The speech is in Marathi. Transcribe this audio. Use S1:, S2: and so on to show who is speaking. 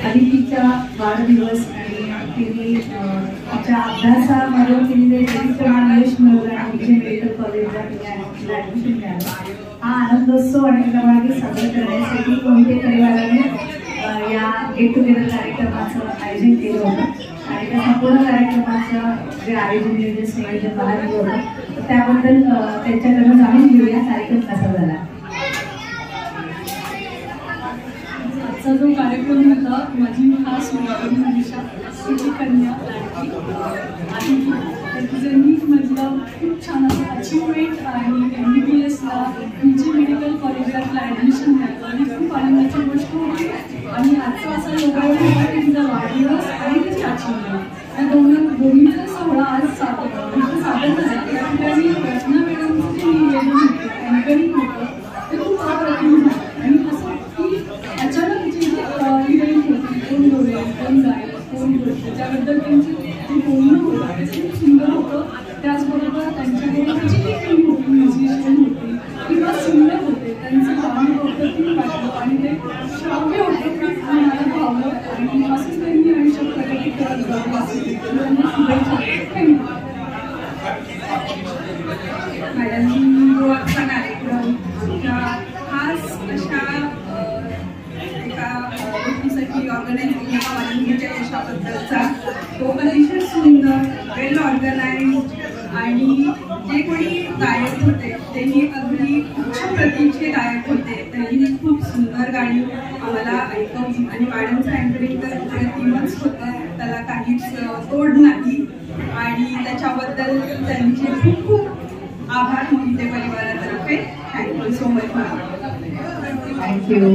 S1: अदितीचा वाढदिवस आणि तिने तिच्या अभ्यासामध्ये तिने प्रमाण यश मिळवलं आणि विजय मेडिकल कॉलेजला तिला ॲडमिशन मिळालं. हा आनंदोत्सव आणि समाधी साजरा करण्यासाठी कोणते परिवाराने या गेट टुगेदर कार्यक्रमाचं आयोजन केलं होतं आणि त्या संपूर्ण कार्यक्रमाचं जे आयोजन नियोजन मला दिलं होतं त्याबद्दल त्यांच्याकडनं जाणून घेऊया कार्यक्रम कसा झाला.
S2: आजचा जो कार्यक्रम होता माझी खास मैत्रीण मनीषा तिची कन्या लाडकी आणि तिचं नीटमधलं खूप छान असं अचिव्हमेंट आणि MBBSला विजय मेडिकल कॉलेजला तिला ॲडमिशन मिळालं आणि खूप आनंदाची गोष्ट होती. आणि आजचा असा योगायोग होता की तिचा वाढदिवस आणि तिची अचिव्हमेंट या दोन्हीचा सोहळा आज सादर झाला. त्या ठिकाणी रचना मॅडमचं जे निवेदन होतं अँकरिंग होतं ते खूप अप्रतिम झालं आणि असं की अचानक जी इव्हेंट होती कोण बोलेल कोण जाईल कोण बोलतो त्याबद्दल त्यांचं जे बोलणं होतं ते खूप सुंदर होतं. त्याचबरोबर त्यांच्याबरोबर जी काही टीम होती म्युझिशियन होती किंवा सिंगर होते त्यांचं गाणं अप्रतिम वाटलं आणि ते श्राव्य होतं की मला भावलं आणि असंच त्यांनी आयुष्यात प्रगती करत जावं असं त्यांना शुभेच्छा.
S3: मॅडमनी जो आजचा कार्यक्रम खास अशा एका गोष्टीसाठी ऑर्गनाईज केला वाल्मिकीच्या यशाबद्दलचा तो अतिशय सुंदर वेल ऑर्गनाइज्ड आणि जे कोणी गायक होते तेही अगदी उच्च प्रतीचे गायक होते. त्यांनी खूप सुंदर गाणी आम्हाला ऐकवली आणि मॅडमचं अँकरिंग तर प्रतिमच होतं त्याला काहीच तोड नाही आणि त्याच्याबद्दल त्यांचे खूप खूप आभार मोहिते परिवारातर्फे. Thank you so much.
S1: थँक्यू.